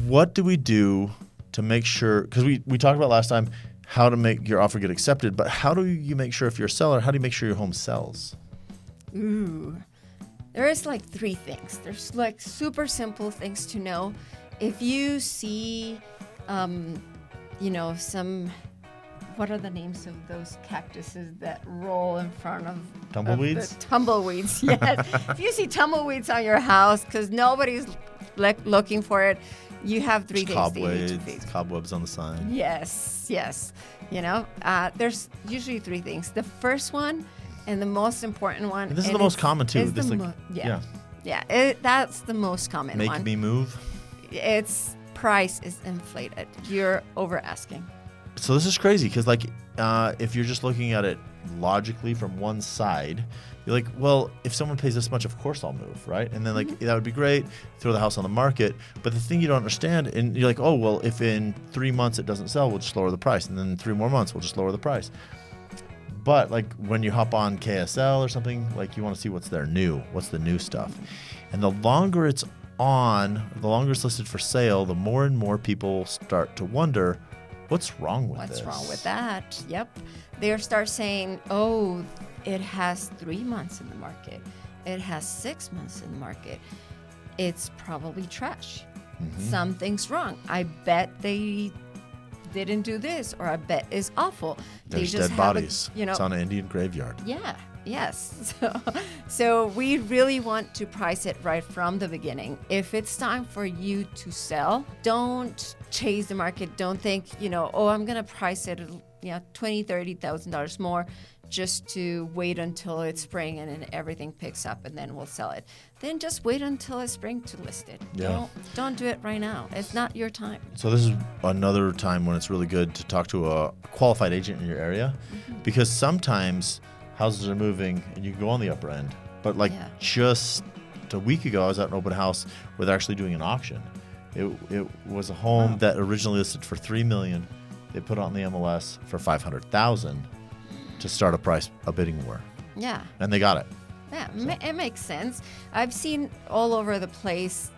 what do we do to make sure, because we talked about last time how to make your offer get accepted, but how do you make sure, if you're a seller, how do you make sure your home sells? Ooh, there is like 3 things. There's like super simple things to know. If you see, some, what are the names of those cactuses that roll in front of Tumbleweeds? Tumbleweeds, yes. If you see tumbleweeds on your house because nobody's looking for it, you have 3 things that you need to fix. Cobwebs on the sign. Yes. There's usually 3 things. The first one and the most important one. And this is the most common too. That's the most common one. Make me move. Its price is inflated. You're over asking. So this is crazy because, if you're just looking at it logically from one side, you're like, well, if someone pays this much, of course I'll move, right? And then, that would be great. Throw the house on the market. But the thing you don't understand, and you're like, oh, well, if in 3 months it doesn't sell, we'll just lower the price. And then in 3 more months, we'll just lower the price. But, when you hop on KSL or something, you want to see what's there new, what's the new stuff. And the longer it's on, the longer it's listed for sale, the more and more people start to wonder, what's wrong with this? What's wrong with that? Yep. They start saying, oh, it has 3 months in the market. It has 6 months in the market. It's probably trash. Mm-hmm. Something's wrong. I bet they didn't do this, or I bet it's awful. There's they just dead bodies. It's on an Indian graveyard. Yeah. Yes. So we really want to price it right from the beginning. If it's time for you to sell, don't chase the market. Don't think, I'm going to price it, $20,000, $30,000 more just to wait until it's spring and then everything picks up and then we'll sell it. Then just wait until it's spring to list it. Yeah. Don't do it right now. It's not your time. So this is another time when it's really good to talk to a qualified agent in your area, because sometimes houses are moving and you can go on the upper end. But just a week ago, I was at an open house where they're actually doing an auction. It was a home that originally listed for $3 million. They put it on the MLS for $500,000 to start a bidding war. Yeah. And they got it. Yeah, It makes sense. I've seen all over the place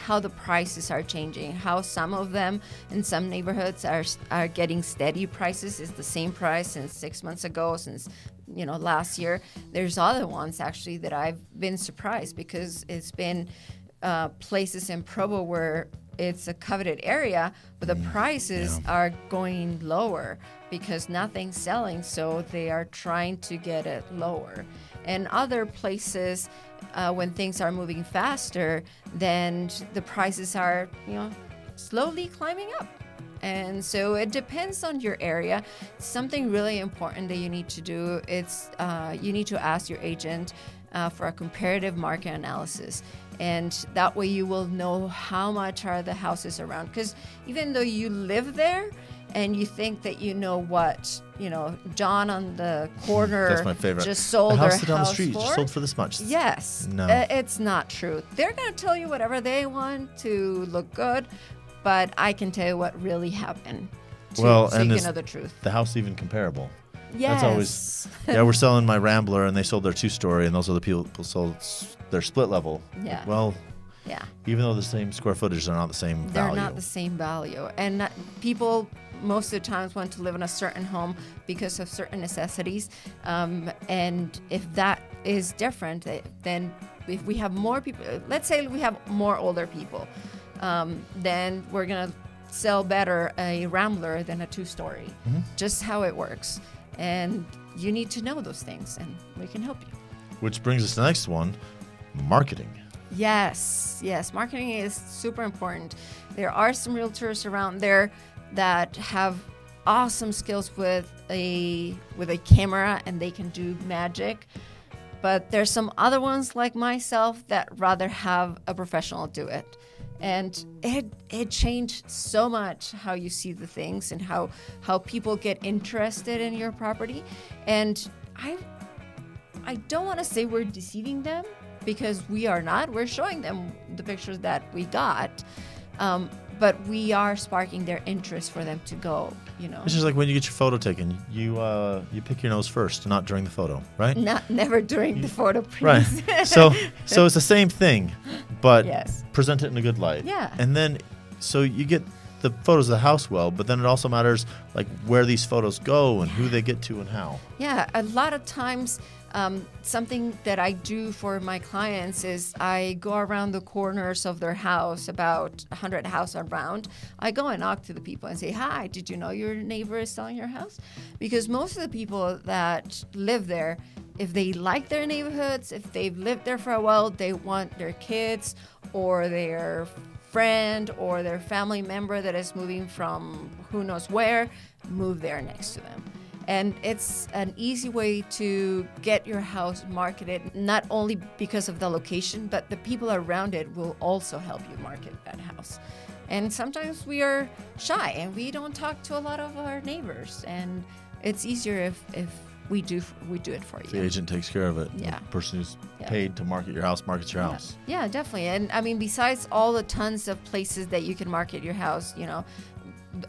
how the prices are changing, how some of them in some neighborhoods are getting steady prices. It's the same price since 6 months ago, since last year. There's other ones actually that I've been surprised because it's been places in Provo where it's a coveted area, but the prices are going lower because nothing's selling, so they are trying to get it lower. And other places, when things are moving faster, then the prices are, slowly climbing up. And so it depends on your area. Something really important that you need to do, it's you need to ask your agent for a comparative market analysis. And that way you will know how much are the houses around. Because even though you live there and you think that you know what, John on the corner That's my favorite. just sold the house their down house the street for. just sold for this much. Yes. No. It's not true. They're going to tell you whatever they want to look good, but I can tell you what really happened. So you can know the truth. The house even comparable? Yes. That's always, we're selling my Rambler and they sold their 2-story and those other people sold their split level. Yeah. Well, yeah. Even though the same square footage, they're not the same value. They're not the same value. And people most of the times want to live in a certain home because of certain necessities. And if that is different, then if we have more people, let's say we have more older people, then we're going to sell better a Rambler than a 2-story. Mm-hmm. Just how it works. And you need to know those things, and we can help you. Which brings us to the next one, marketing. Yes, marketing is super important. There are some realtors around there that have awesome skills with a camera, and they can do magic. But there's some other ones like myself that rather have a professional do it. And it changed so much how you see the things and how people get interested in your property. And I don't want to say we're deceiving them, because we are not. We're showing them the pictures that we got. But we are sparking their interest for them to go, It's just like when you get your photo taken, you pick your nose first, not during the photo, right? Never during the photo, please. Right. So it's the same thing, but yes. present it in a good light. Yeah. And then, so you get the photos of the house well, but then it also matters like where these photos go and who they get to and how. Yeah, a lot of times something that I do for my clients is I go around the corners of their house, about 100 houses around. I go and knock to the people and say, hi, did you know your neighbor is selling your house? Because most of the people that live there, if they like their neighborhoods, if they've lived there for a while, they want their kids or their friend or their family member that is moving from who knows where, move there next to them. And it's an easy way to get your house marketed, not only because of the location, but the people around it will also help you market that house. And sometimes we are shy and we don't talk to a lot of our neighbors. And it's easier if we do it for you. The agent takes care of it. Yeah. The person who's paid to market your house markets your house. Yeah, definitely. And I mean, besides all the tons of places that you can market your house, you know,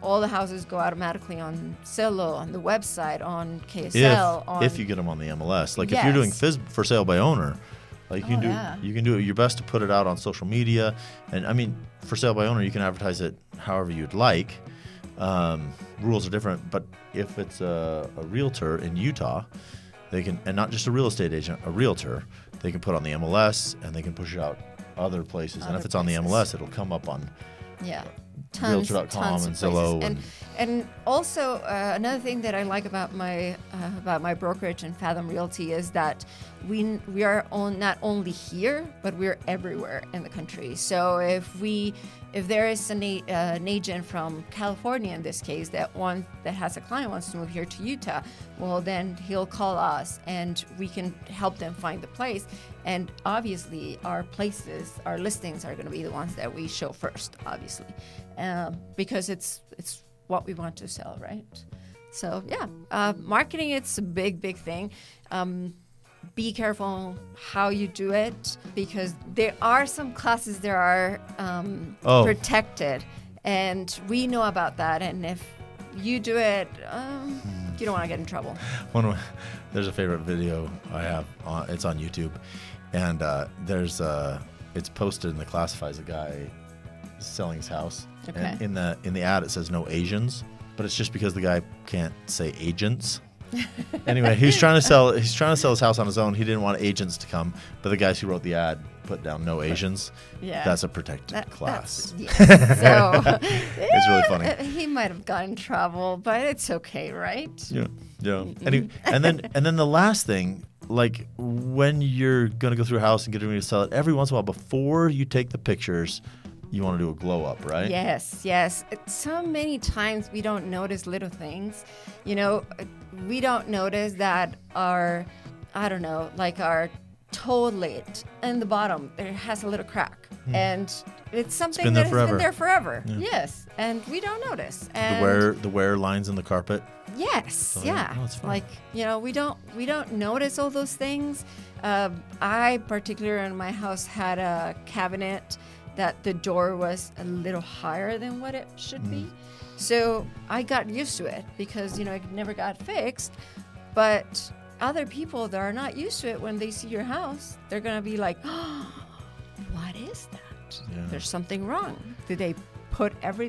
all the houses go automatically on Zillow, on the website, on KSL. If you get them on the MLS, like Yes. if you're doing for sale by owner, like you can do your best to put it out on social media. And I mean, for sale by owner, you can advertise it however you'd like. Rules are different, but if it's a realtor in Utah, they can, and not just a real estate agent, a realtor, they can put on the MLS and they can push it out other places. And if it's on the MLS, it'll come up on Realtor.com and Zillow. And also another thing that I like about my brokerage and Fathom Realty is that we are not only here, but we're everywhere in the country. So if there is an agent from California in this case that has a client wants to move here to Utah, well then he'll call us and we can help them find the place. And obviously our listings are going to be the ones that we show first, obviously, because it's what we want to sell, right? So marketing, it's a big thing. Be careful how you do it, because there are some classes that are protected, and we know about that. And if you do it, you don't want to get in trouble. There's a favorite video I have. It's on YouTube, and it's posted in the classifieds. A guy selling his house, and in the ad it says no Asians, but it's just because the guy can't say agents. Anyway, he's trying to sell his house on his own. He didn't want agents to come, but the guys who wrote the ad put down no Asians. Yeah, that's a protected class. Yes. So it's really funny. He might have gotten in trouble, but it's okay, right? Yeah. Anyway, and then the last thing, like when you're gonna go through a house and get ready to sell it, every once in a while before you take the pictures, you want to do a glow up, right? Yes. So many times we don't notice little things. You know, we don't notice that our toe lid in the bottom, there has a little crack. And it's something that has been there forever. Yeah. Yes. And we don't notice. And the wear lines in the carpet. Yes. So, yeah. Oh, it's fine. Like, you know, we don't notice all those things. I particularly in my house had a cabinet that the door was a little higher than what it should be. So I got used to it because, you know, it never got fixed. But other people that are not used to it, when they see your house, they're going to be like, oh, what is that? Yeah. There's something wrong. Did they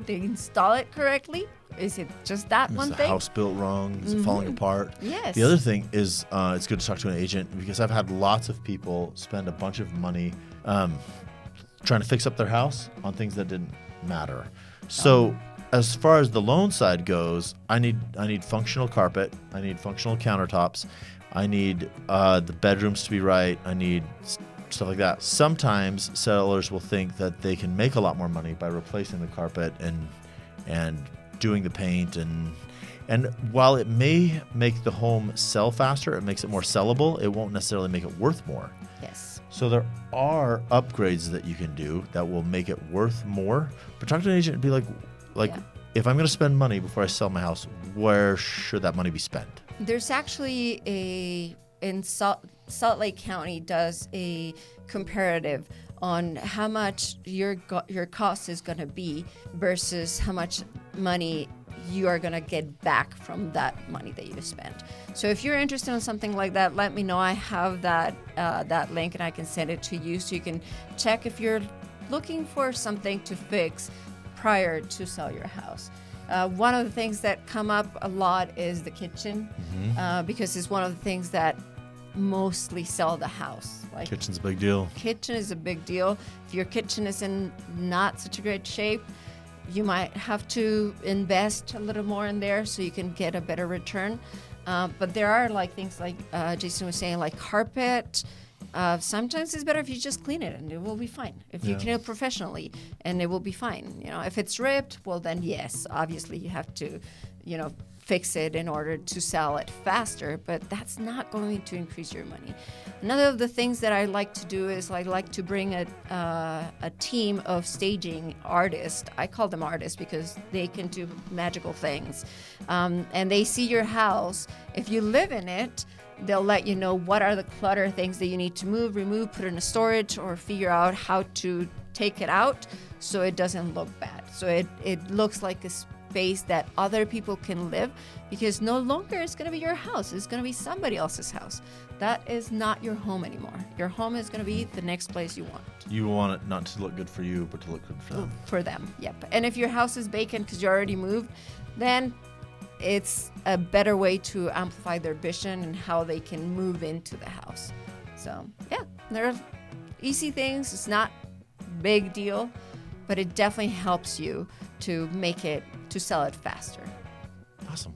install it correctly? Is it just that one thing? Is the house built wrong? Is it falling apart? Yes. The other thing is it's good to talk to an agent, because I've had lots of people spend a bunch of money trying to fix up their house on things that didn't matter. So as far as the loan side goes, I need functional carpet. I need functional countertops. I need the bedrooms to be right. I need stuff like that. Sometimes sellers will think that they can make a lot more money by replacing the carpet and doing the paint, and while it may make the home sell faster, it makes it more sellable, it won't necessarily make it worth more. Yes. So there are upgrades that you can do that will make it worth more. But talk to an agent and be like, if I'm going to spend money before I sell my house, where should that money be spent? There's actually in Salt Lake County does a comparative on how much your cost is going to be versus how much money you are going to get back from that money that you spent. So if you're interested in something like that, let me know. I have that link and I can send it to you so you can check if you're looking for something to fix prior to sell your house. One of the things that come up a lot is the kitchen, because it's one of the things that mostly sell the house. Like, Kitchen's a big deal. kitchen is a big deal. If your kitchen is in not such a great shape, you might have to invest a little more in there so you can get a better return. But there are like things like Jason was saying, like carpet. Sometimes it's better if you just clean it and it will be fine. If you clean it professionally, and it will be fine. You know, if it's ripped, well then yes, obviously you have to, fix it in order to sell it faster, but that's not going to increase your money. Another of the things that I like to do is I like to bring a team of staging artists. I call them artists because they can do magical things. And they see your house. If you live in it, they'll let you know what are the clutter things that you need to move, remove, put in a storage, or figure out how to take it out so it doesn't look bad. So it looks like a space that other people can live, because no longer it's going to be your house. It's going to be somebody else's house. That is not your home anymore. Your home is going to be the next place you want. You want it not to look good for you, but to look good for them. For them, yep. And if your house is vacant because you already moved, then it's a better way to amplify their vision and how they can move into the house. So, yeah, there are easy things. It's not big deal, but it definitely helps you to sell it faster. Awesome.